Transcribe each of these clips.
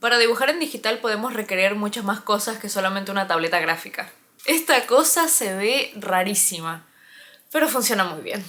Para dibujar en digital podemos requerir muchas más cosas que solamente una tableta gráfica. Esta cosa se ve rarísima, pero funciona muy bien.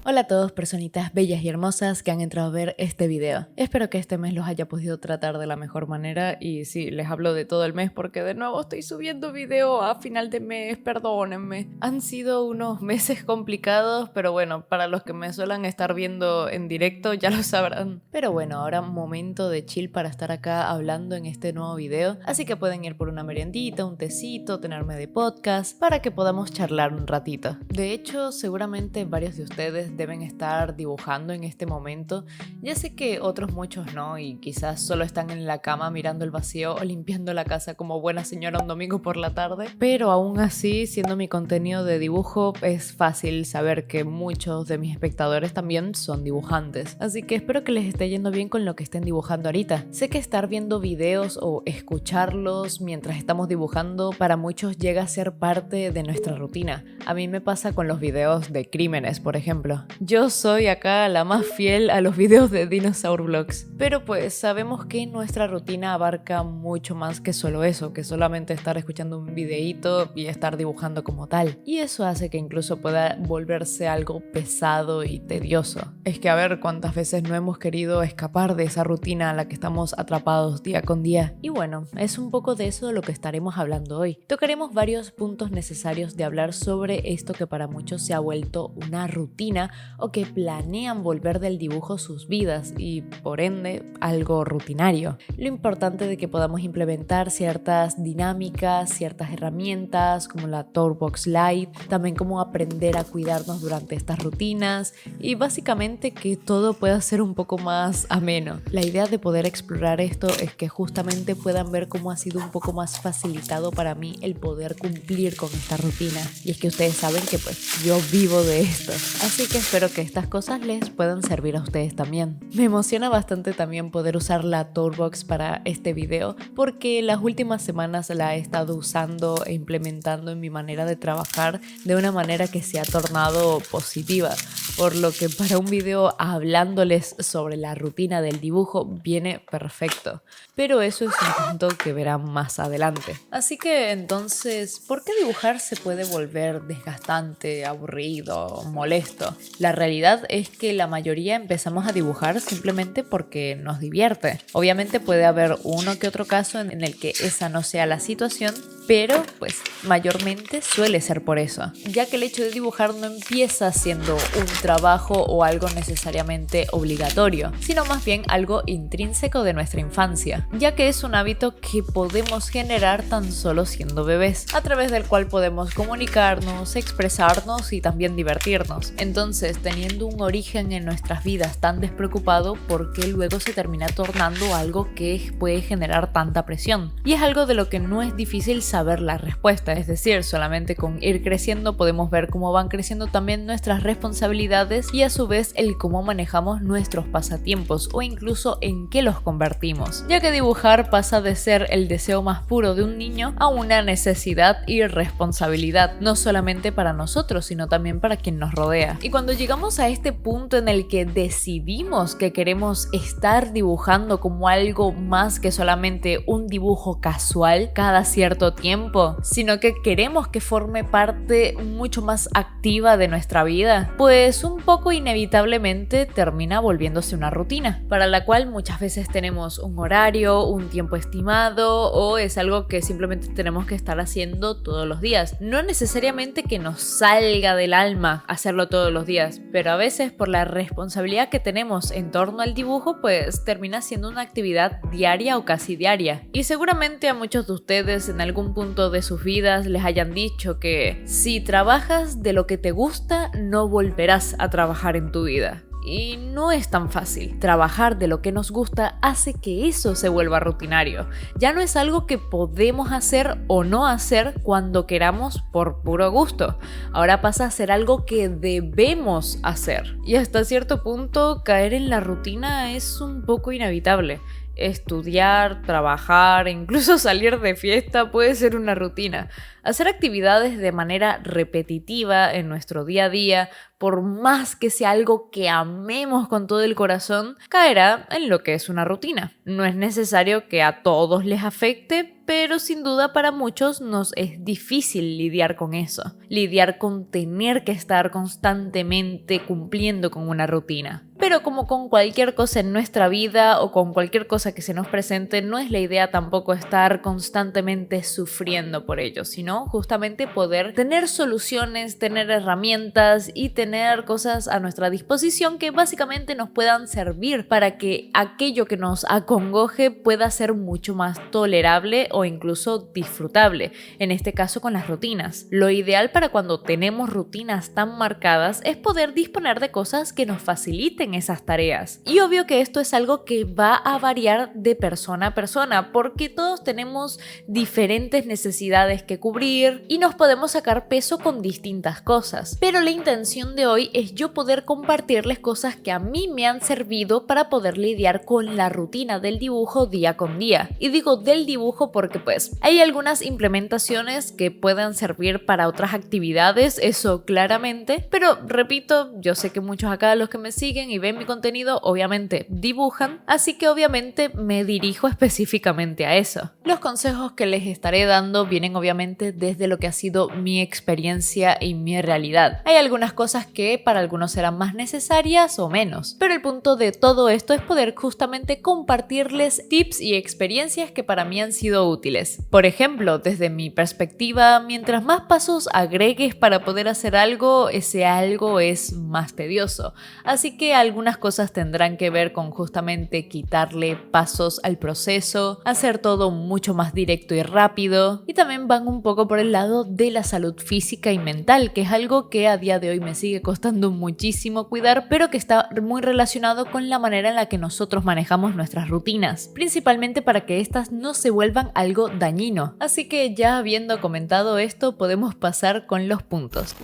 Hola a todos, personitas bellas y hermosas que han entrado a ver este video. Espero que este mes los haya podido tratar de la mejor manera y sí, les hablo de todo el mes porque de nuevo estoy subiendo video a final de mes, perdónenme. Han sido unos meses complicados, pero bueno, para los que me suelen estar viendo en directo ya lo sabrán. Pero bueno, ahora momento de chill para estar acá hablando en este nuevo video, así que pueden ir por una meriendita, un tecito, tenerme de podcast, para que podamos charlar un ratito. De hecho, seguramente varios de ustedes deben estar dibujando en este momento. Ya sé que otros muchos no y quizás solo están en la cama mirando el vacío o limpiando la casa como buena señora un domingo por la tarde, pero aún así, siendo mi contenido de dibujo, es fácil saber que muchos de mis espectadores también son dibujantes, así que espero que les esté yendo bien con lo que estén dibujando ahorita. Sé que estar viendo videos o escucharlos mientras estamos dibujando para muchos llega a ser parte de nuestra rutina. A mí me pasa con los videos de crímenes, por ejemplo. Yo soy acá la más fiel a los videos de Dinosaur Vlogs, pero pues sabemos que nuestra rutina abarca mucho más que solo eso, que solamente estar escuchando un videíto y estar dibujando como tal, y eso hace que incluso pueda volverse algo pesado y tedioso. Es que a ver cuántas veces no hemos querido escapar de esa rutina a la que estamos atrapados día con día, y bueno, es un poco de eso de lo que estaremos hablando hoy. Tocaremos varios puntos necesarios de hablar sobre esto que para muchos se ha vuelto una rutina o que planean volver del dibujo sus vidas y por ende algo rutinario. Lo importante de que podamos implementar ciertas dinámicas, ciertas herramientas como la Tourbox Lite, también cómo aprender a cuidarnos durante estas rutinas y básicamente que todo pueda ser un poco más ameno. La idea de poder explorar esto es que justamente puedan ver cómo ha sido un poco más facilitado para mí el poder cumplir con esta rutina, y es que ustedes saben que pues yo vivo de esto, así que espero que estas cosas les puedan servir a ustedes también. Me emociona bastante también poder usar la Tourbox para este video porque las últimas semanas la he estado usando e implementando en mi manera de trabajar de una manera que se ha tornado positiva, por lo que para un video hablándoles sobre la rutina del dibujo viene perfecto, pero eso es un punto que verán más adelante. Así que entonces, ¿por qué dibujar se puede volver desgastante, aburrido, molesto? La realidad es que la mayoría empezamos a dibujar simplemente porque nos divierte. Obviamente puede haber uno que otro caso en el que esa no sea la situación, pero pues mayormente suele ser por eso, ya que el hecho de dibujar no empieza siendo un trabajo o algo necesariamente obligatorio, sino más bien algo intrínseco de nuestra infancia, ya que es un hábito que podemos generar tan solo siendo bebés, a través del cual podemos comunicarnos, expresarnos y también divertirnos. Entonces, teniendo un origen en nuestras vidas tan despreocupado, ¿por qué luego se termina tornando algo que puede generar tanta presión? Y es algo de lo que no es difícil saber la respuesta, es decir, solamente con ir creciendo podemos ver cómo van creciendo también nuestras responsabilidades y a su vez el cómo manejamos nuestros pasatiempos o incluso en qué los convertimos, ya que dibujar pasa de ser el deseo más puro de un niño a una necesidad y responsabilidad, no solamente para nosotros sino también para quien nos rodea. Y cuando llegamos a este punto en el que decidimos que queremos estar dibujando como algo más que solamente un dibujo casual cada cierto tiempo, sino que queremos que forme parte mucho más activa de nuestra vida, pues un poco inevitablemente termina volviéndose una rutina, para la cual muchas veces tenemos un horario, un tiempo estimado o es algo que simplemente tenemos que estar haciendo todos los días. No necesariamente que nos salga del alma hacerlo todos los días, pero a veces por la responsabilidad que tenemos en torno al dibujo, pues termina siendo una actividad diaria o casi diaria. Y seguramente a muchos de ustedes en algún punto de sus vidas les hayan dicho que si trabajas de lo que te gusta, no volverás a trabajar en tu vida. Y no es tan fácil. Trabajar de lo que nos gusta hace que eso se vuelva rutinario. Ya no es algo que podemos hacer o no hacer cuando queramos por puro gusto. Ahora pasa a ser algo que debemos hacer. Y hasta cierto punto caer en la rutina es un poco inevitable. Estudiar, trabajar, incluso salir de fiesta puede ser una rutina. Hacer actividades de manera repetitiva en nuestro día a día, por más que sea algo que amemos con todo el corazón, caerá en lo que es una rutina. No es necesario que a todos les afecte, pero sin duda para muchos nos es difícil lidiar con eso. Lidiar con tener que estar constantemente cumpliendo con una rutina. Pero como con cualquier cosa en nuestra vida o con cualquier cosa que se nos presente, no es la idea tampoco estar constantemente sufriendo por ello, sino justamente poder tener soluciones, tener herramientas y tener cosas a nuestra disposición que básicamente nos puedan servir para que aquello que nos acongoje pueda ser mucho más tolerable o incluso disfrutable, en este caso con las rutinas. Lo ideal para cuando tenemos rutinas tan marcadas es poder disponer de cosas que nos faciliten esas tareas. Y obvio que esto es algo que va a variar de persona a persona, porque todos tenemos diferentes necesidades que cubrir y nos podemos sacar peso con distintas cosas. Pero la intención de hoy es yo poder compartirles cosas que a mí me han servido para poder lidiar con la rutina del dibujo día con día. Y digo del dibujo porque pues hay algunas implementaciones que puedan servir para otras actividades, eso claramente, pero repito, yo sé que muchos acá los que me siguen y ven mi contenido obviamente dibujan, así que obviamente me dirijo específicamente a eso. Los consejos que les estaré dando vienen obviamente desde lo que ha sido mi experiencia y mi realidad. Hay algunas cosas que para algunos serán más necesarias o menos, pero el punto de todo esto es poder justamente compartirles tips y experiencias que para mí han sido útiles. Por ejemplo, desde mi perspectiva, mientras más pasos agregues para poder hacer algo, ese algo es más tedioso. Así que algunas cosas tendrán que ver con justamente quitarle pasos al proceso, hacer todo mucho más directo y rápido, y también van un poco por el lado de la salud física y mental, que es algo que a día de hoy me sigue costando muchísimo cuidar, pero que está muy relacionado con la manera en la que nosotros manejamos nuestras rutinas, principalmente para que estas no se vuelvan algo dañino. Así que ya habiendo comentado esto, podemos pasar con los puntos.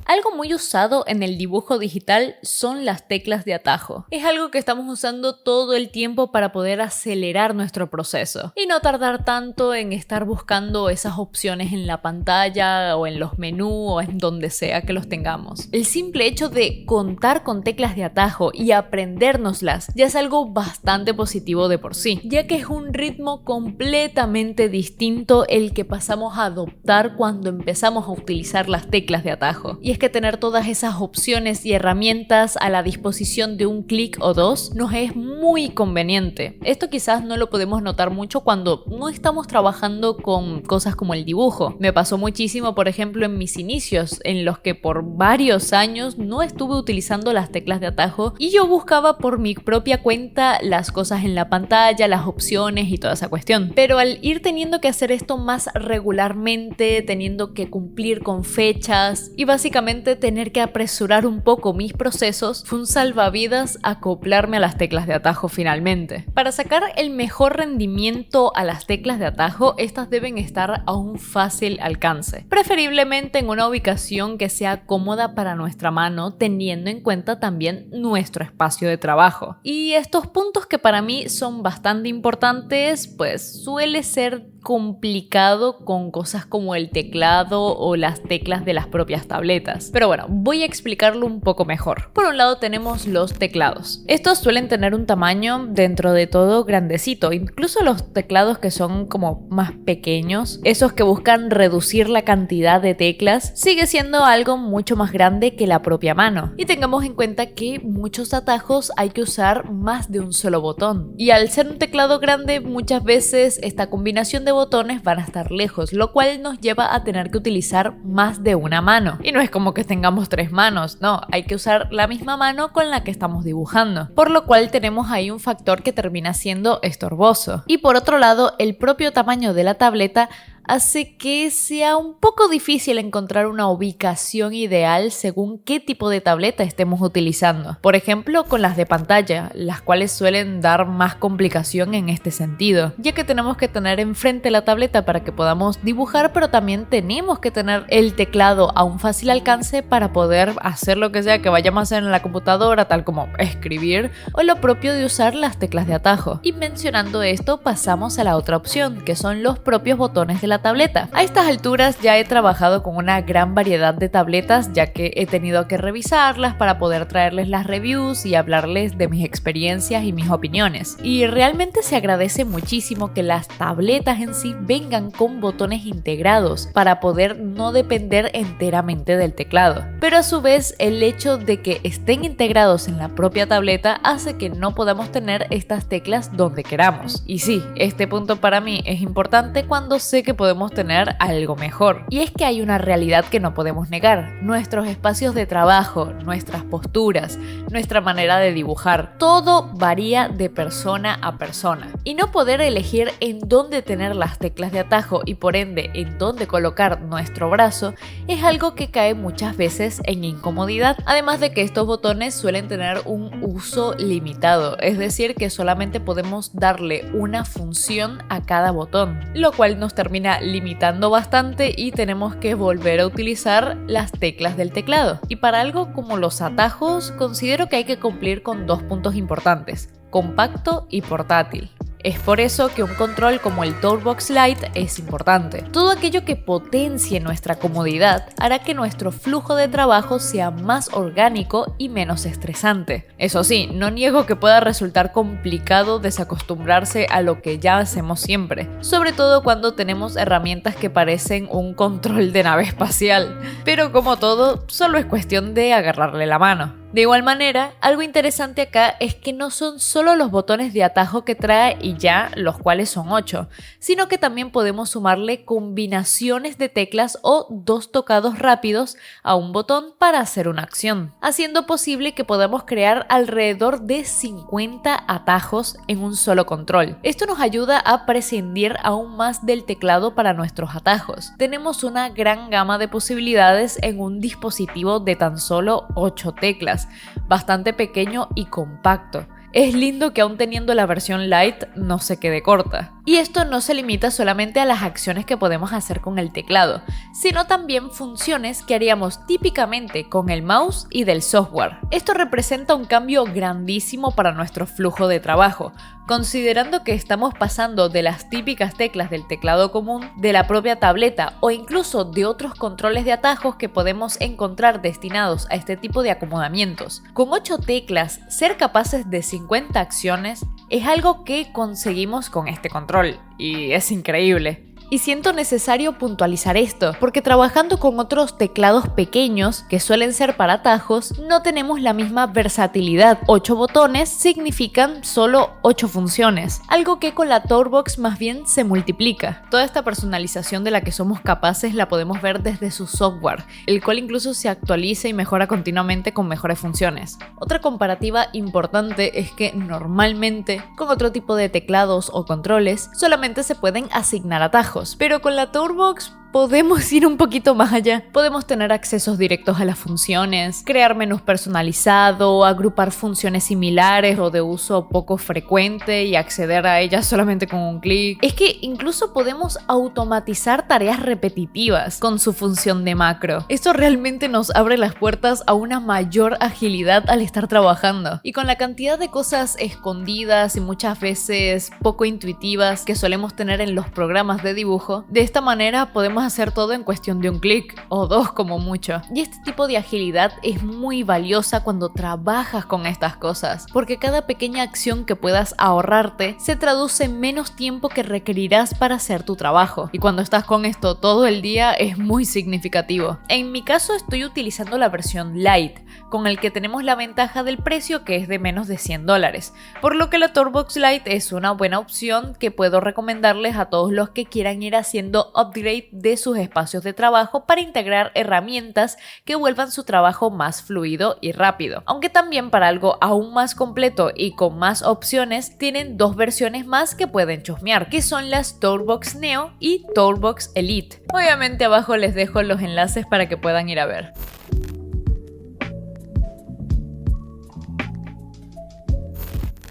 Algo muy usado en el dibujo digital son las teclas de atajo. Es algo que estamos usando todo el tiempo para poder acelerar nuestro proceso y no tardar tanto en estar buscando esas opciones en la pantalla o en los menús o en donde sea que los tengamos. El simple hecho de contar con teclas de atajo y aprendérnoslas ya es algo bastante positivo de por sí, ya que es un ritmo completamente distinto el que pasamos a adoptar cuando empezamos a utilizar las teclas de atajo. Y es que tener todas esas opciones y herramientas a la disposición de un clic o dos nos es muy conveniente. Esto quizás no lo podemos notar mucho cuando no estamos trabajando con cosas como el dibujo. Me pasó muchísimo, por ejemplo, en mis inicios, en los que por varios años no estuve utilizando las teclas de atajo y yo buscaba por mi propia cuenta las cosas en la pantalla, las opciones y toda esa cuestión. Pero al ir teniendo que hacer esto más regularmente, teniendo que cumplir con fechas y básicamente tener que apresurar un poco mis procesos, fue un salvavidas acoplarme a las teclas de atajo finalmente. Para sacar el mejor rendimiento a las teclas de atajo, estas deben estar a un fácil alcance, preferiblemente en una ubicación que sea cómoda para nuestra mano, teniendo en cuenta también nuestro espacio de trabajo. Y estos puntos que para mí son bastante importantes, pues suele ser complicado con cosas como el teclado o las teclas de las propias tabletas. Pero bueno, voy a explicarlo un poco mejor. Por un lado tenemos los teclados. Estos suelen tener un tamaño dentro de todo grandecito, incluso los teclados que son como más pequeños, esos que buscan reducir la cantidad de teclas, sigue siendo algo mucho más grande que la propia mano. Y tengamos en cuenta que muchos atajos hay que usar más de un solo botón. Y al ser un teclado grande, muchas veces esta combinación de botones van a estar lejos, lo cual nos lleva a tener que utilizar más de una mano. Y no es como que tengamos 3 manos, no, hay que usar la misma mano con la que estamos dibujando, por lo cual tenemos ahí un factor que termina siendo estorboso. Y por otro lado, el propio tamaño de la tableta hace que sea un poco difícil encontrar una ubicación ideal según qué tipo de tableta estemos utilizando. Por ejemplo, con las de pantalla, las cuales suelen dar más complicación en este sentido, ya que tenemos que tener enfrente la tableta para que podamos dibujar, pero también tenemos que tener el teclado a un fácil alcance para poder hacer lo que sea que vayamos a hacer en la computadora, tal como escribir o lo propio de usar las teclas de atajo. Y mencionando esto, pasamos a la otra opción, que son los propios botones de la tableta. A estas alturas ya he trabajado con una gran variedad de tabletas, ya que he tenido que revisarlas para poder traerles las reviews y hablarles de mis experiencias y mis opiniones. Y realmente se agradece muchísimo que las tabletas en sí vengan con botones integrados para poder no depender enteramente del teclado. Pero a su vez, el hecho de que estén integrados en la propia tableta hace que no podamos tener estas teclas donde queramos. Y sí, este punto para mí es importante cuando sé que podemos tener algo mejor. Y es que hay una realidad que no podemos negar: nuestros espacios de trabajo, nuestras posturas, nuestra manera de dibujar, todo varía de persona a persona. Y no poder elegir en dónde tener las teclas de atajo y por ende en dónde colocar nuestro brazo es algo que cae muchas veces en incomodidad. Además de que estos botones suelen tener un uso limitado, es decir, que solamente podemos darle una función a cada botón, lo cual nos termina limitando bastante y tenemos que volver a utilizar las teclas del teclado. Y para algo como los atajos, considero que hay que cumplir con dos puntos importantes: compacto y portátil. Es por eso que un control como el TourBox Lite es importante. Todo aquello que potencie nuestra comodidad hará que nuestro flujo de trabajo sea más orgánico y menos estresante. Eso sí, no niego que pueda resultar complicado desacostumbrarse a lo que ya hacemos siempre, sobre todo cuando tenemos herramientas que parecen un control de nave espacial. Pero como todo, solo es cuestión de agarrarle la mano. De igual manera, algo interesante acá es que no son solo los botones de atajo que trae y ya, los cuales son 8, sino que también podemos sumarle combinaciones de teclas o dos tocados rápidos a un botón para hacer una acción, haciendo posible que podamos crear alrededor de 50 atajos en un solo control. Esto nos ayuda a prescindir aún más del teclado para nuestros atajos. Tenemos una gran gama de posibilidades en un dispositivo de tan solo 8 teclas, bastante pequeño y compacto. Es lindo que aún teniendo la versión Lite no se quede corta. Y esto no se limita solamente a las acciones que podemos hacer con el teclado, sino también funciones que haríamos típicamente con el mouse y del software. Esto representa un cambio grandísimo para nuestro flujo de trabajo, considerando que estamos pasando de las típicas teclas del teclado común, de la propia tableta o incluso de otros controles de atajos que podemos encontrar destinados a este tipo de acomodamientos. Con 8 teclas, ser capaces de 50 acciones es algo que conseguimos con este control y es increíble. Y siento necesario puntualizar esto, porque trabajando con otros teclados pequeños, que suelen ser para atajos, no tenemos la misma versatilidad. 8 botones significan solo 8 funciones, algo que con la TourBox más bien se multiplica. Toda esta personalización de la que somos capaces la podemos ver desde su software, el cual incluso se actualiza y mejora continuamente con mejores funciones. Otra comparativa importante es que normalmente, con otro tipo de teclados o controles, solamente se pueden asignar atajos. Pero con la TourBox podemos ir un poquito más allá. Podemos tener accesos directos a las funciones, crear menús personalizado, agrupar funciones similares o de uso poco frecuente y acceder a ellas solamente con un clic. Es que incluso podemos automatizar tareas repetitivas con su función de macro. Esto realmente nos abre las puertas a una mayor agilidad al estar trabajando. Y con la cantidad de cosas escondidas y muchas veces poco intuitivas que solemos tener en los programas de dibujo, de esta manera podemos hacer todo en cuestión de un clic o dos como mucho. Y este tipo de agilidad es muy valiosa cuando trabajas con estas cosas, porque cada pequeña acción que puedas ahorrarte se traduce en menos tiempo que requerirás para hacer tu trabajo. Y cuando estás con esto todo el día es muy significativo. En mi caso estoy utilizando la versión Lite, con el que tenemos la ventaja del precio, que es de menos de $100, por lo que la TourBox Lite es una buena opción que puedo recomendarles a todos los que quieran ir haciendo upgrade de de sus espacios de trabajo para integrar herramientas que vuelvan su trabajo más fluido y rápido. Aunque también para algo aún más completo y con más opciones, tienen dos versiones más que pueden chusmear, que son las TourBox Neo y TourBox Elite. Obviamente abajo les dejo los enlaces para que puedan ir a ver.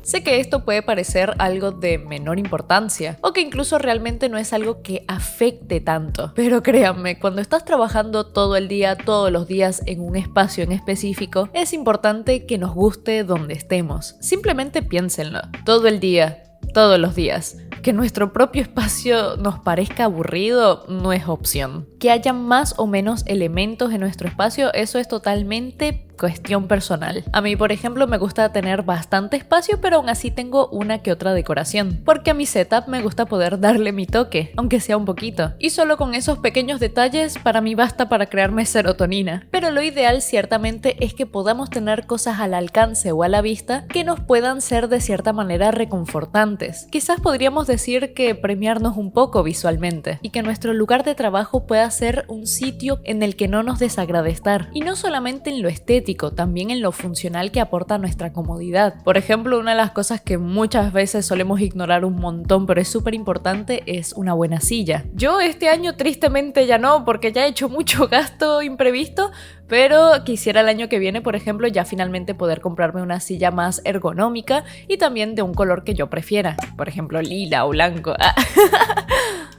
Sé que esto puede parecer algo de menor importancia o que incluso realmente no es algo que afecte tanto, pero créanme, cuando estás trabajando todo el día, todos los días en un espacio en específico, es importante que nos guste donde estemos. Simplemente piénsenlo, todo el día, todos los días. Que nuestro propio espacio nos parezca aburrido no es opción. Que haya más o menos elementos en nuestro espacio, eso es totalmente cuestión personal. A mí, por ejemplo, me gusta tener bastante espacio, pero aún así tengo una que otra decoración, porque a mi setup me gusta poder darle mi toque, aunque sea un poquito. Y solo con esos pequeños detalles para mí basta para crearme serotonina. Pero lo ideal ciertamente es que podamos tener cosas al alcance o a la vista que nos puedan ser de cierta manera reconfortantes. Quizás podríamos decir que premiarnos un poco visualmente y que nuestro lugar de trabajo pueda ser un sitio en el que no nos desagrade estar. Y no solamente en lo estético, también en lo funcional que aporta nuestra comodidad. Por ejemplo, una de las cosas que muchas veces solemos ignorar un montón, pero es súper importante, es una buena silla. Yo este año tristemente ya no, porque ya he hecho mucho gasto imprevisto, pero quisiera el año que viene, por ejemplo, ya finalmente poder comprarme una silla más ergonómica y también de un color que yo prefiera. Por ejemplo, lila o blanco.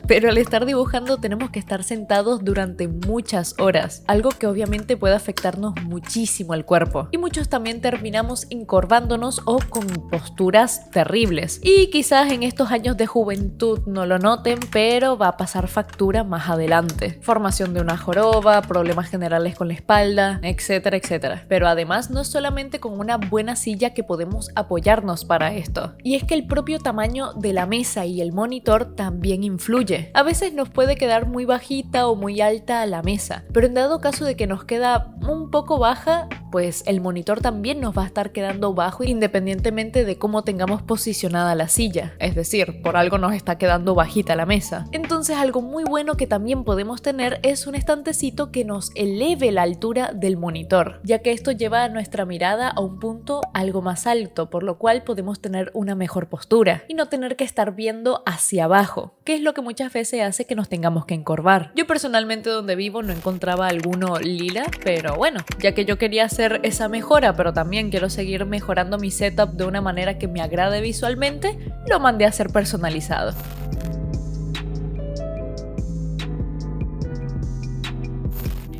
Pero al estar dibujando tenemos que estar sentados durante muchas horas, algo que obviamente puede afectarnos muchísimo al cuerpo. Y muchos también terminamos encorvándonos o con posturas terribles. Y quizás en estos años de juventud no lo noten, pero va a pasar factura más adelante. Formación de una joroba, problemas generales con la espalda, etcétera, etcétera. Pero además no es solamente con una buena silla que podemos apoyarnos para esto. Y es que el propio tamaño de la mesa y el monitor también influye. A veces nos puede quedar muy bajita o muy alta la mesa, pero en dado caso de que nos queda un poco baja, pues el monitor también nos va a estar quedando bajo independientemente de cómo tengamos posicionada la silla. Es decir, por algo nos está quedando bajita la mesa. Entonces algo muy bueno que también podemos tener es un estantecito que nos eleve la altura del monitor, ya que esto lleva nuestra mirada a un punto algo más alto, por lo cual podemos tener una mejor postura y no tener que estar viendo hacia abajo, que es lo que muchas veces hace que nos tengamos que encorvar. Yo personalmente donde vivo no encontraba alguno lila, pero bueno, ya que yo quería hacer esa mejora, pero también quiero seguir mejorando mi setup de una manera que me agrade visualmente, lo mandé a hacer personalizado.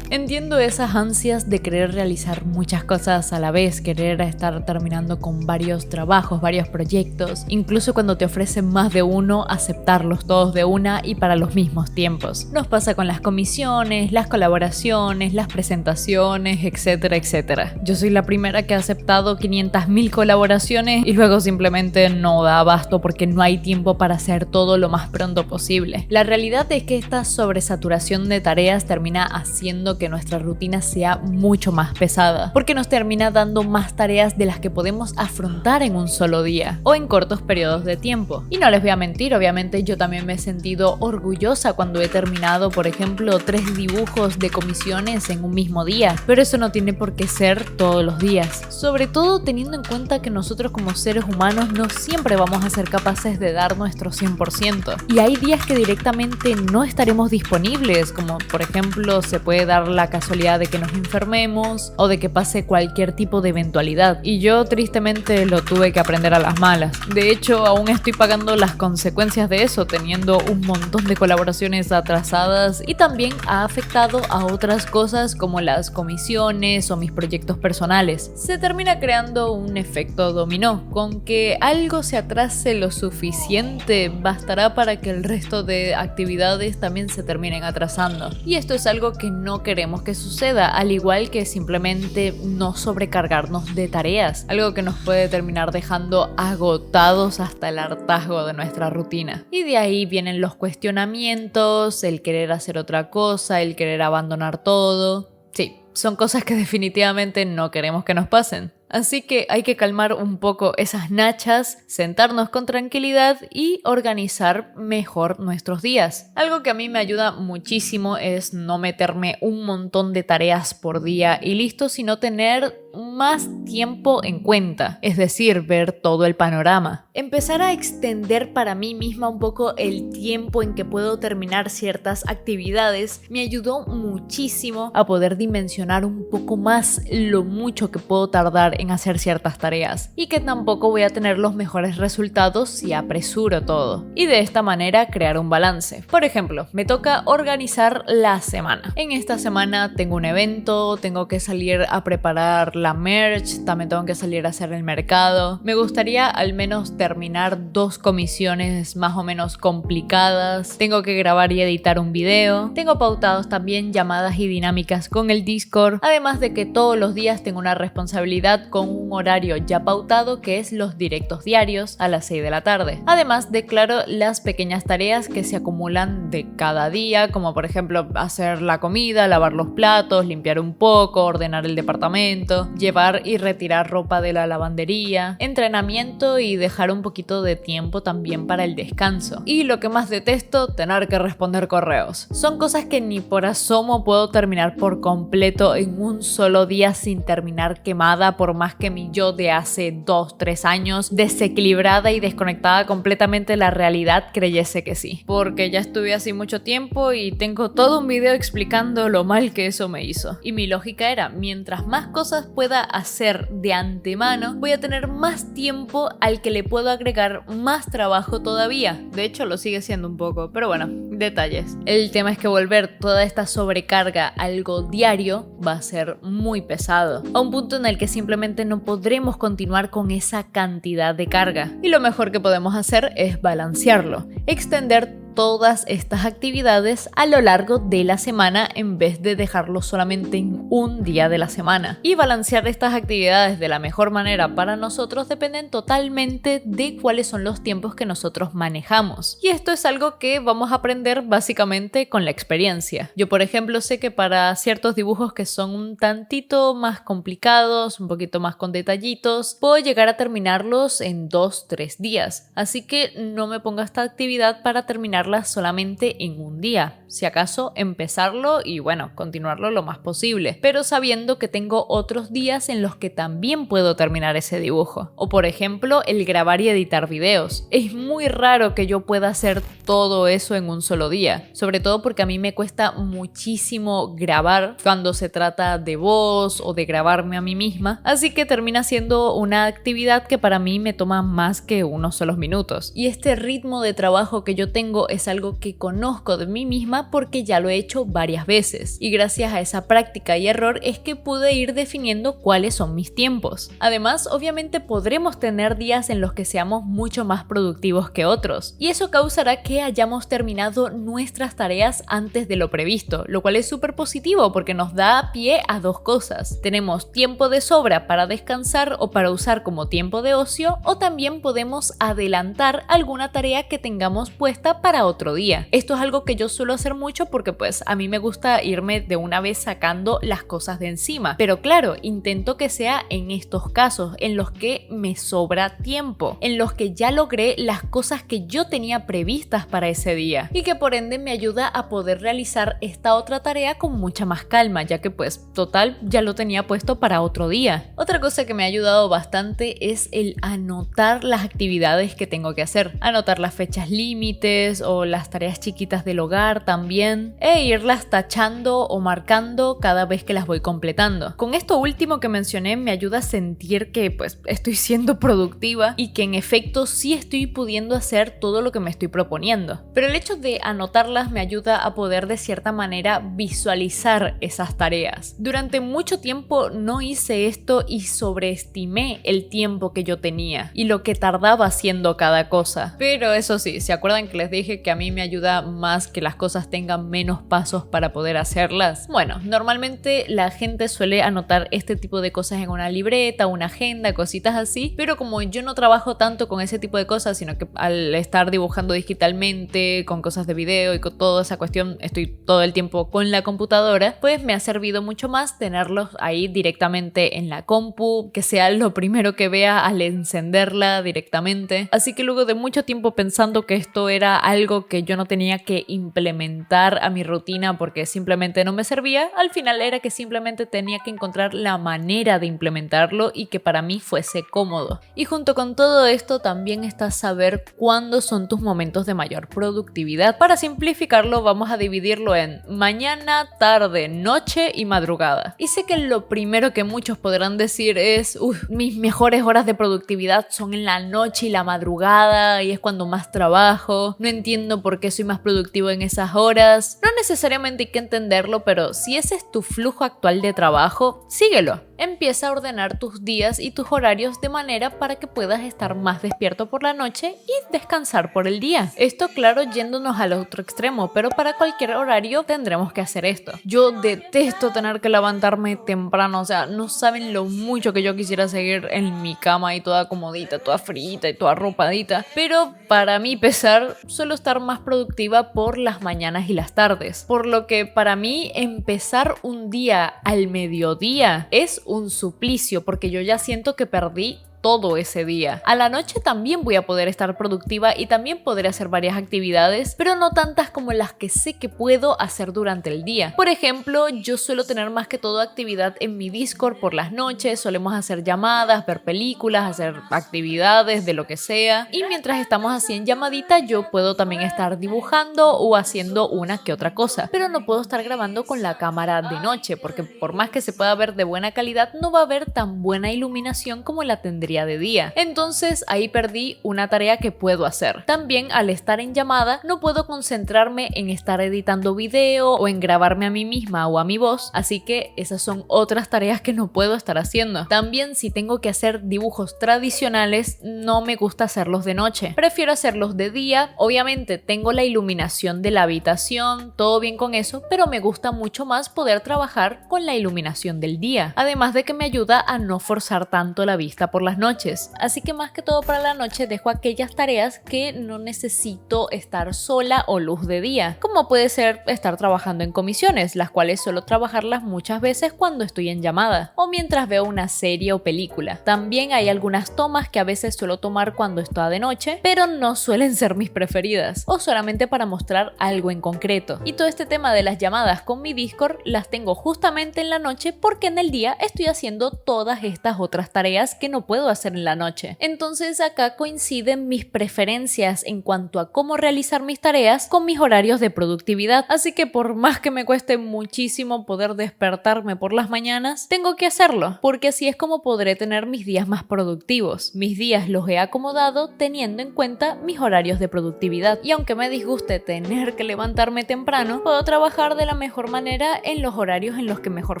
Entiendo esas ansias de querer realizar muchas cosas a la vez, querer estar terminando con varios trabajos, varios proyectos, incluso cuando te ofrecen más de uno, aceptarlos todos de una y para los mismos tiempos. Nos pasa con las comisiones, las colaboraciones, las presentaciones, etcétera, etcétera. Yo soy la primera que ha aceptado 500.000 colaboraciones y luego simplemente no da abasto porque no hay tiempo para hacer todo lo más pronto posible. La realidad es que esta sobresaturación de tareas termina haciendo que nuestra rutina sea mucho más pesada, porque nos termina dando más tareas de las que podemos afrontar en un solo día o en cortos periodos de tiempo. Y no les voy a mentir, obviamente yo también me he sentido orgullosa cuando he terminado, por ejemplo, 3 dibujos de comisiones en un mismo día, pero eso no tiene por qué ser todos los días, sobre todo teniendo en cuenta que nosotros como seres humanos no siempre vamos a ser capaces de dar nuestro 100%, y hay días que directamente no estaremos disponibles, como por ejemplo se puede dar la casualidad de que nos enfermemos o de que pase cualquier tipo de eventualidad, y yo tristemente lo tuve que aprender a las malas. De hecho, aún estoy pagando las consecuencias de eso, teniendo un montón de colaboraciones atrasadas, y también ha afectado a otras cosas como las comisiones o mis proyectos personales. Se termina creando un efecto dominó, con que algo se atrase lo suficiente bastará para que el resto de actividades también se terminen atrasando, y esto es algo que no queremos que suceda, al igual que simplemente no sobrecargarnos de tareas, algo que nos puede terminar dejando agotados hasta el hartazgo de nuestra rutina. Y de ahí vienen los cuestionamientos, el querer hacer otra cosa, el querer abandonar todo. Sí, son cosas que definitivamente no queremos que nos pasen. Así que hay que calmar un poco esas nachas, sentarnos con tranquilidad y organizar mejor nuestros días. Algo que a mí me ayuda muchísimo es no meterme un montón de tareas por día y listo, sino tener más tiempo en cuenta, es decir, ver todo el panorama. Empezar a extender para mí misma un poco el tiempo en que puedo terminar ciertas actividades me ayudó muchísimo a poder dimensionar un poco más lo mucho que puedo tardar en hacer ciertas tareas y que tampoco voy a tener los mejores resultados si apresuro todo. Y de esta manera crear un balance. Por ejemplo, me toca organizar la semana. En esta semana tengo un evento, tengo que salir a preparar la merch, también tengo que salir a hacer el mercado. Me gustaría al menos terminar 2 comisiones más o menos complicadas. Tengo que grabar y editar un video. Tengo pautados también llamadas y dinámicas con el Discord. Además de que todos los días tengo una responsabilidad con un horario ya pautado que es los directos diarios a las 6 de la tarde. Además declaro las pequeñas tareas que se acumulan de cada día, como por ejemplo hacer la comida, lavar los platos, limpiar un poco, ordenar el departamento, llevar y retirar ropa de la lavandería, entrenamiento y dejar un poquito de tiempo también para el descanso. Y lo que más detesto, tener que responder correos. Son cosas que ni por asomo puedo terminar por completo en un solo día sin terminar quemada, por más que mi yo de hace 2-3 años, desequilibrada y desconectada completamente de la realidad, creyese que sí. Porque ya estuve así mucho tiempo y tengo todo un video explicando lo mal que eso me hizo. Y mi lógica era, mientras más cosas pueda hacer de antemano, voy a tener más tiempo al que le puedo agregar más trabajo todavía. De hecho, lo sigue siendo un poco, pero bueno, detalles. El tema es que volver toda esta sobrecarga a algo diario va a ser muy pesado, a un punto en el que simplemente no podremos continuar con esa cantidad de carga. Y lo mejor que podemos hacer es balancearlo, extender todas estas actividades a lo largo de la semana en vez de dejarlo solamente en un día de la semana. Y balancear estas actividades de la mejor manera para nosotros dependen totalmente de cuáles son los tiempos que nosotros manejamos. Y esto es algo que vamos a aprender básicamente con la experiencia. Yo, por ejemplo, sé que para ciertos dibujos que son un tantito más complicados, un poquito más con detallitos, puedo llegar a terminarlos en 2-3 días. Así que no me ponga esta actividad para terminar solamente en un día, si acaso empezarlo y bueno, continuarlo lo más posible, pero sabiendo que tengo otros días en los que también puedo terminar ese dibujo. O por ejemplo, el grabar y editar videos. Es muy raro que yo pueda hacer todo eso en un solo día, sobre todo porque a mí me cuesta muchísimo grabar cuando se trata de voz o de grabarme a mí misma, así que termina siendo una actividad que para mí me toma más que unos solos minutos. Y este ritmo de trabajo que yo tengo es algo que conozco de mí misma porque ya lo he hecho varias veces y gracias a esa práctica y error es que pude ir definiendo cuáles son mis tiempos. Además, obviamente podremos tener días en los que seamos mucho más productivos que otros y eso causará que hayamos terminado nuestras tareas antes de lo previsto, lo cual es súper positivo porque nos da pie a 2 cosas. Tenemos tiempo de sobra para descansar o para usar como tiempo de ocio, o también podemos adelantar alguna tarea que tengamos puesta para otro día. Esto es algo que yo suelo hacer mucho porque pues a mí me gusta irme de una vez sacando las cosas de encima, pero claro, intento que sea en estos casos en los que me sobra tiempo, en los que ya logré las cosas que yo tenía previstas para ese día y que por ende me ayuda a poder realizar esta otra tarea con mucha más calma, ya que pues total ya lo tenía puesto para otro día. Otra cosa que me ha ayudado bastante es el anotar las actividades que tengo que hacer, anotar las fechas límites o las tareas chiquitas del hogar también, e irlas tachando o marcando cada vez que las voy completando. Con esto último que mencioné me ayuda a sentir que pues estoy siendo productiva y que en efecto sí estoy pudiendo hacer todo lo que me estoy proponiendo. Pero el hecho de anotarlas me ayuda a poder de cierta manera visualizar esas tareas. Durante mucho tiempo no hice esto y sobreestimé el tiempo que yo tenía y lo que tardaba haciendo cada cosa. Pero eso sí, ¿se acuerdan que les dije dije que a mí me ayuda más que las cosas tengan menos pasos para poder hacerlas? Bueno, normalmente la gente suele anotar este tipo de cosas en una libreta, una agenda, cositas así, pero como yo no trabajo tanto con ese tipo de cosas, sino que al estar dibujando digitalmente, con cosas de video y con toda esa cuestión, estoy todo el tiempo con la computadora, pues me ha servido mucho más tenerlos ahí directamente en la compu, que sea lo primero que vea al encenderla directamente. Así que luego de mucho tiempo pensando que esto era algo que yo no tenía que implementar a mi rutina porque simplemente no me servía, al final era que simplemente tenía que encontrar la manera de implementarlo y que para mí fuese cómodo. Y junto con todo esto también está saber cuándo son tus momentos de mayor productividad. Para simplificarlo vamos a dividirlo en mañana, tarde, noche y madrugada. Y sé que lo primero que muchos podrán decir es mis mejores horas de productividad son en la noche y la madrugada y es cuando más trabajo, no entiendo por qué soy más productivo en esas horas. No necesariamente hay que entenderlo, pero si ese es tu flujo actual de trabajo, síguelo. Empieza a ordenar tus días y tus horarios de manera para que puedas estar más despierto por la noche y descansar por el día. Esto claro yéndonos al otro extremo, pero para cualquier horario tendremos que hacer esto. Yo detesto tener que levantarme temprano, o sea, no saben lo mucho que yo quisiera seguir en mi cama y toda comodita, toda frita y toda arropadita, pero para mí pesar suelo estar más productiva por las mañanas y las tardes, por lo que para mí empezar un día al mediodía es un suplicio porque yo ya siento que perdí todo ese día. A la noche también voy a poder estar productiva y también podré hacer varias actividades, pero no tantas como las que sé que puedo hacer durante el día. Por ejemplo, yo suelo tener más que todo actividad en mi Discord por las noches, solemos hacer llamadas, ver películas, hacer actividades de lo que sea, y mientras estamos así en llamadita yo puedo también estar dibujando o haciendo una que otra cosa, pero no puedo estar grabando con la cámara de noche porque por más que se pueda ver de buena calidad no va a haber tan buena iluminación como la tendría de día. Entonces ahí perdí una tarea que puedo hacer. También al estar en llamada no puedo concentrarme en estar editando video o en grabarme a mí misma o a mi voz, así que esas son otras tareas que no puedo estar haciendo. También si tengo que hacer dibujos tradicionales no me gusta hacerlos de noche, prefiero hacerlos de día. Obviamente tengo la iluminación de la habitación, todo bien con eso, pero me gusta mucho más poder trabajar con la iluminación del día, además de que me ayuda a no forzar tanto la vista por las noches. Así que más que todo para la noche dejo aquellas tareas que no necesito estar sola o luz de día, como puede ser estar trabajando en comisiones, las cuales suelo trabajarlas muchas veces cuando estoy en llamada o mientras veo una serie o película. También hay algunas tomas que a veces suelo tomar cuando está de noche, pero no suelen ser mis preferidas o solamente para mostrar algo en concreto. Y todo este tema de las llamadas con mi Discord las tengo justamente en la noche porque en el día estoy haciendo todas estas otras tareas que no puedo hacer en la noche. Entonces acá coinciden mis preferencias en cuanto a cómo realizar mis tareas con mis horarios de productividad. Así que por más que me cueste muchísimo poder despertarme por las mañanas, tengo que hacerlo, porque así es como podré tener mis días más productivos. Mis días los he acomodado teniendo en cuenta mis horarios de productividad. Y aunque me disguste tener que levantarme temprano, puedo trabajar de la mejor manera en los horarios en los que mejor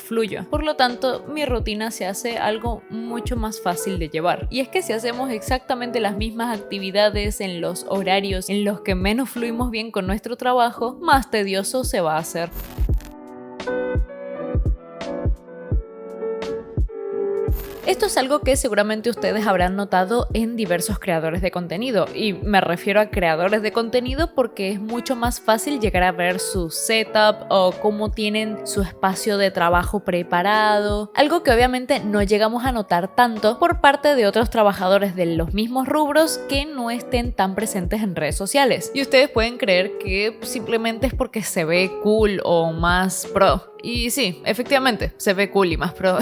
fluyo. Por lo tanto, mi rutina se hace algo mucho más fácil de llevar. Y es que si hacemos exactamente las mismas actividades en los horarios en los que menos fluimos bien con nuestro trabajo, más tedioso se va a hacer. Esto es algo que seguramente ustedes habrán notado en diversos creadores de contenido, y me refiero a creadores de contenido porque es mucho más fácil llegar a ver su setup o cómo tienen su espacio de trabajo preparado, algo que obviamente no llegamos a notar tanto por parte de otros trabajadores de los mismos rubros que no estén tan presentes en redes sociales. Y ustedes pueden creer que simplemente es porque se ve cool o más pro. Y sí, efectivamente, se ve cool y más pro.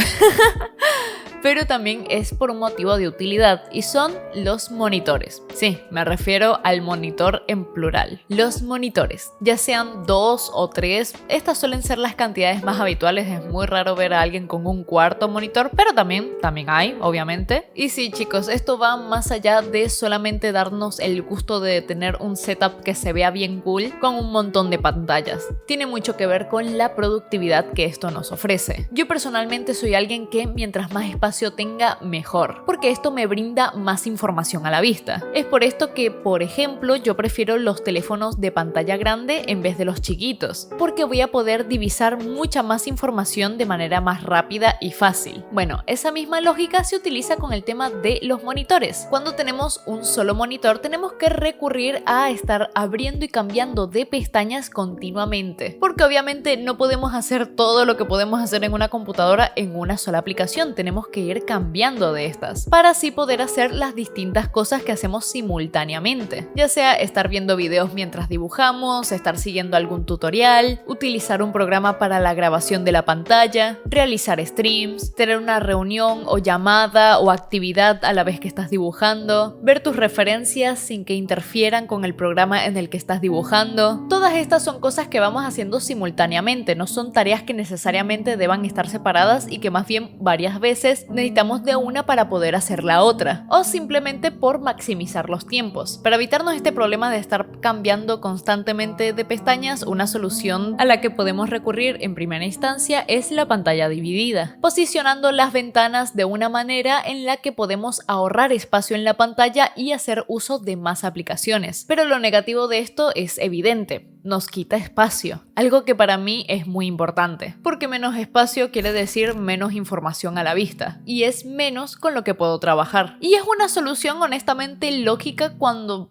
Pero también es por un motivo de utilidad y son los monitores. Sí, me refiero al monitor en plural. Los monitores, ya sean 2 o 3, estas suelen ser las cantidades más habituales. Es muy raro ver a alguien con un cuarto monitor, pero también hay, obviamente. Y sí, chicos, esto va más allá de solamente darnos el gusto de tener un setup que se vea bien cool con un montón de pantallas. Tiene mucho que ver con la productividad que esto nos ofrece. Yo personalmente soy alguien que mientras más espacio espacio tenga, mejor, porque esto me brinda más información a la vista. Es por esto que, por ejemplo, yo prefiero los teléfonos de pantalla grande en vez de los chiquitos, porque voy a poder divisar mucha más información de manera más rápida y fácil. Bueno, esa misma lógica se utiliza con el tema de los monitores. Cuando tenemos un solo monitor, tenemos que recurrir a estar abriendo y cambiando de pestañas continuamente, porque obviamente no podemos hacer todo lo que podemos hacer en una computadora en una sola aplicación. Tenemos que ir cambiando de estas para así poder hacer las distintas cosas que hacemos simultáneamente, ya sea estar viendo videos mientras dibujamos, estar siguiendo algún tutorial, utilizar un programa para la grabación de la pantalla, realizar streams, tener una reunión o llamada o actividad a la vez que estás dibujando, ver tus referencias sin que interfieran con el programa en el que estás dibujando. Todas estas son cosas que vamos haciendo simultáneamente, no son tareas que necesariamente deban estar separadas y que más bien varias veces necesitamos de una para poder hacer la otra, o simplemente por maximizar los tiempos. Para evitarnos este problema de estar cambiando constantemente de pestañas, una solución a la que podemos recurrir en primera instancia es la pantalla dividida, posicionando las ventanas de una manera en la que podemos ahorrar espacio en la pantalla y hacer uso de más aplicaciones. Pero lo negativo de esto es evidente. Nos quita espacio, algo que para mí es muy importante, porque menos espacio quiere decir menos información a la vista, y es menos con lo que puedo trabajar. Y es una solución honestamente lógica cuando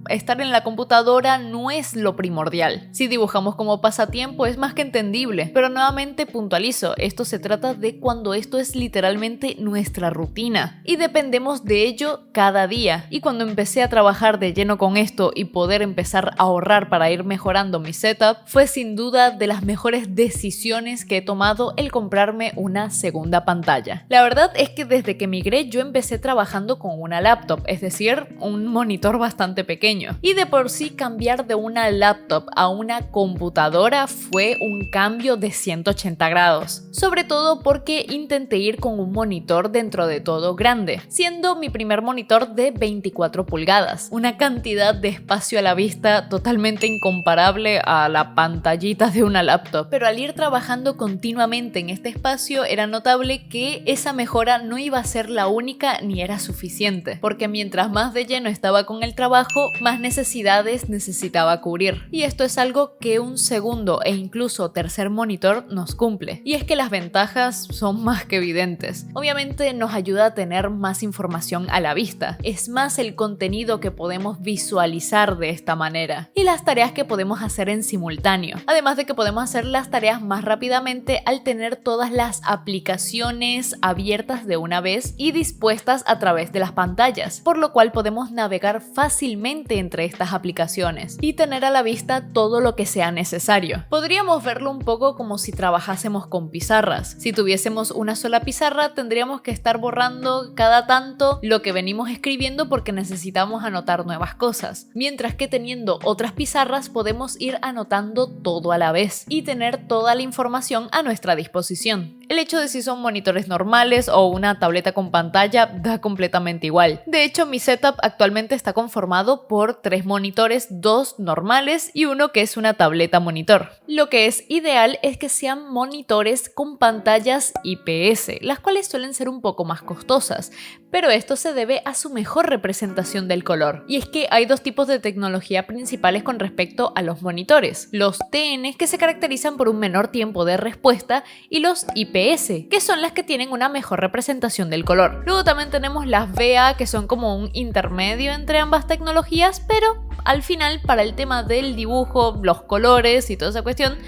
estar en la computadora no es lo primordial. Si dibujamos como pasatiempo es más que entendible, pero nuevamente puntualizo, esto se trata de cuando esto es literalmente nuestra rutina y dependemos de ello cada día. Y cuando empecé a trabajar de lleno con esto y poder empezar a ahorrar para ir mejorando mi setup, fue sin duda de las mejores decisiones que he tomado el comprarme una segunda pantalla. La verdad es que desde que migré yo empecé trabajando con una laptop, es decir, un monitor bastante pequeño. Y de por sí cambiar de una laptop a una computadora fue un cambio de 180 grados. Sobre todo porque intenté ir con un monitor dentro de todo grande, siendo mi primer monitor de 24 pulgadas. Una cantidad de espacio a la vista totalmente incomparable a la pantallita de una laptop. Pero al ir trabajando continuamente en este espacio era notable que esa mejora no iba a ser la única ni era suficiente, porque mientras más de lleno estaba con el trabajo, más necesidades necesitaba cubrir. Y esto es algo que un segundo e incluso tercer monitor nos cumple. Y es que las ventajas son más que evidentes. Obviamente nos ayuda a tener más información a la vista. Es más el contenido que podemos visualizar de esta manera. Y las tareas que podemos hacer en simultáneo. Además de que podemos hacer las tareas más rápidamente al tener todas las aplicaciones abiertas de una vez y dispuestas a través de las pantallas. Por lo cual podemos navegar fácilmente entre estas aplicaciones y tener a la vista todo lo que sea necesario. Podríamos verlo un poco como si trabajásemos con pizarras. Si tuviésemos una sola pizarra, tendríamos que estar borrando cada tanto lo que venimos escribiendo porque necesitamos anotar nuevas cosas. Mientras que teniendo otras pizarras podemos ir anotando todo a la vez y tener toda la información a nuestra disposición. El hecho de si son monitores normales o una tableta con pantalla da completamente igual. De hecho, mi setup actualmente está conformado por 3 monitores, 2 normales y uno que es una tableta monitor. Lo que es ideal es que sean monitores con pantallas IPS, las cuales suelen ser un poco más costosas, pero esto se debe a su mejor representación del color. Y es que hay 2 tipos de tecnología principales con respecto a los monitores: los TN, que se caracterizan por un menor tiempo de respuesta, y los IPS, que son las que tienen una mejor representación del color. Luego también tenemos las VA, que son como un intermedio entre ambas tecnologías, pero al final para el tema del dibujo, los colores y toda esa cuestión,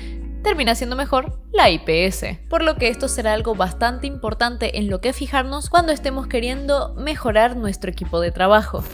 termina siendo mejor la IPS. Por lo que esto será algo bastante importante en lo que fijarnos cuando estemos queriendo mejorar nuestro equipo de trabajo.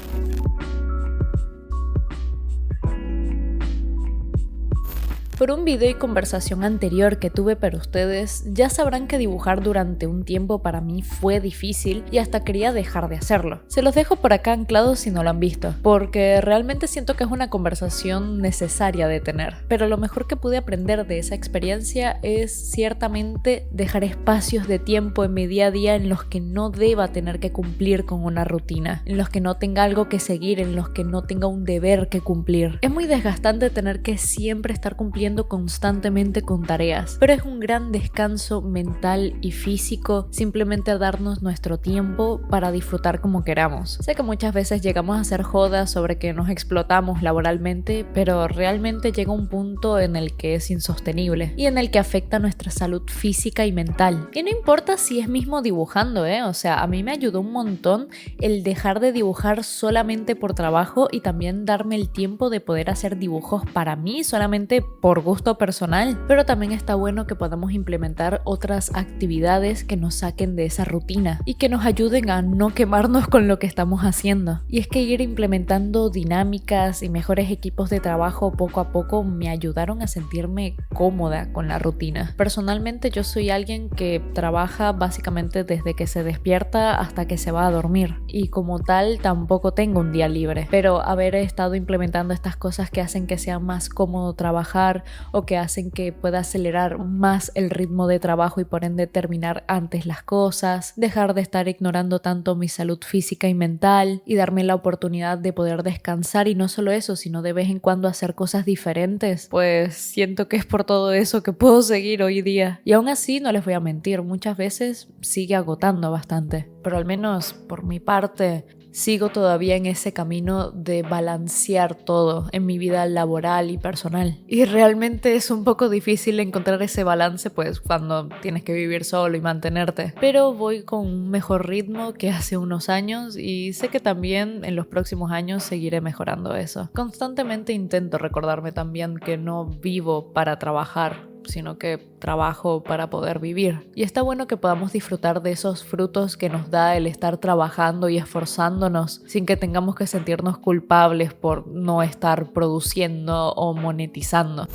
Por un video y conversación anterior que tuve para ustedes, ya sabrán que dibujar durante un tiempo para mí fue difícil y hasta quería dejar de hacerlo. Se los dejo por acá anclados si no lo han visto, porque realmente siento que es una conversación necesaria de tener. Pero lo mejor que pude aprender de esa experiencia es ciertamente dejar espacios de tiempo en mi día a día en los que no deba tener que cumplir con una rutina, en los que no tenga algo que seguir, en los que no tenga un deber que cumplir. Es muy desgastante tener que siempre estar cumpliendo cumpliendo constantemente con tareas, pero es un gran descanso mental y físico simplemente darnos nuestro tiempo para disfrutar como queramos. Sé que muchas veces llegamos a hacer jodas sobre que nos explotamos laboralmente, pero realmente llega un punto en el que es insostenible y en el que afecta nuestra salud física y mental. Y no importa si es mismo dibujando, o sea, a mí me ayudó un montón el dejar de dibujar solamente por trabajo y también darme el tiempo de poder hacer dibujos para mí, solamente por gusto personal. Pero también está bueno que podamos implementar otras actividades que nos saquen de esa rutina y que nos ayuden a no quemarnos con lo que estamos haciendo. Y es que ir implementando dinámicas y mejores equipos de trabajo poco a poco me ayudaron a sentirme cómoda con la rutina. Personalmente yo soy alguien que trabaja básicamente desde que se despierta hasta que se va a dormir y como tal tampoco tengo un día libre, pero haber estado implementando estas cosas que hacen que sea más cómodo trabajar o que hacen que pueda acelerar más el ritmo de trabajo y por ende terminar antes las cosas, dejar de estar ignorando tanto mi salud física y mental y darme la oportunidad de poder descansar y no solo eso, sino de vez en cuando hacer cosas diferentes, pues siento que es por todo eso que puedo seguir hoy día. Y aún así no les voy a mentir, muchas veces sigue agotando bastante, pero al menos por mi parte sigo todavía en ese camino de balancear todo en mi vida laboral y personal. Y realmente es un poco difícil encontrar ese balance pues cuando tienes que vivir solo y mantenerte. Pero voy con un mejor ritmo que hace unos años y sé que también en los próximos años seguiré mejorando eso. Constantemente intento recordarme también que no vivo para trabajar, sino que trabajo para poder vivir. Y está bueno que podamos disfrutar de esos frutos que nos da el estar trabajando y esforzándonos sin que tengamos que sentirnos culpables por no estar produciendo o monetizando.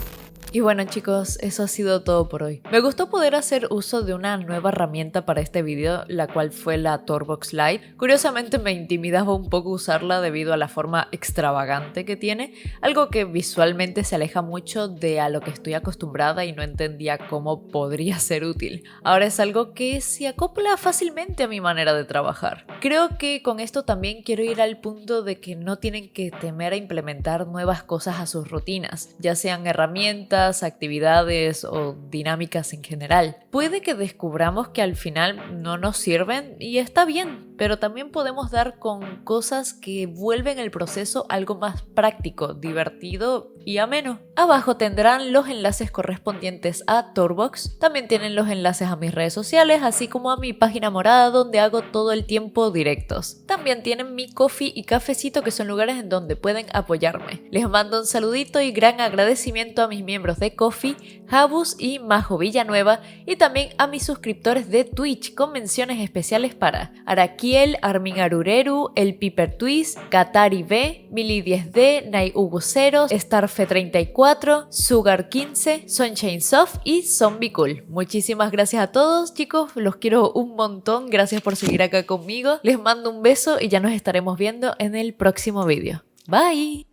Y bueno chicos, eso ha sido todo por hoy. Me gustó poder hacer uso de una nueva herramienta para este video, la cual fue la Torbox Lite. Curiosamente me intimidaba un poco usarla debido a la forma extravagante que tiene, algo que visualmente se aleja mucho de a lo que estoy acostumbrada y no entendía cómo podría ser útil. Ahora es algo que se acopla fácilmente a mi manera de trabajar. Creo que con esto también quiero ir al punto de que no tienen que temer a implementar nuevas cosas a sus rutinas, ya sean herramientas, actividades o dinámicas en general. Puede que descubramos que al final no nos sirven y está bien, pero también podemos dar con cosas que vuelven el proceso algo más práctico, divertido y ameno. Abajo tendrán los enlaces correspondientes a Torbox, también tienen los enlaces a mis redes sociales, así como a mi página morada donde hago todo el tiempo directos. También tienen mi Ko-fi y Cafecito, que son lugares en donde pueden apoyarme. Les mando un saludito y gran agradecimiento a mis miembros de Ko-fi, Jabus y Majo Villanueva, y también a mis suscriptores de Twitch con menciones especiales para Araquiel, Armin Arureru, El Piper Twist, Katari B, Mili 10D, Nay Hugo 0, Starfe 34, Sugar 15, Sunshine Soft y Zombie Cool. Muchísimas gracias a todos chicos, los quiero un montón, gracias por seguir acá conmigo, les mando un beso y ya nos estaremos viendo en el próximo vídeo. Bye.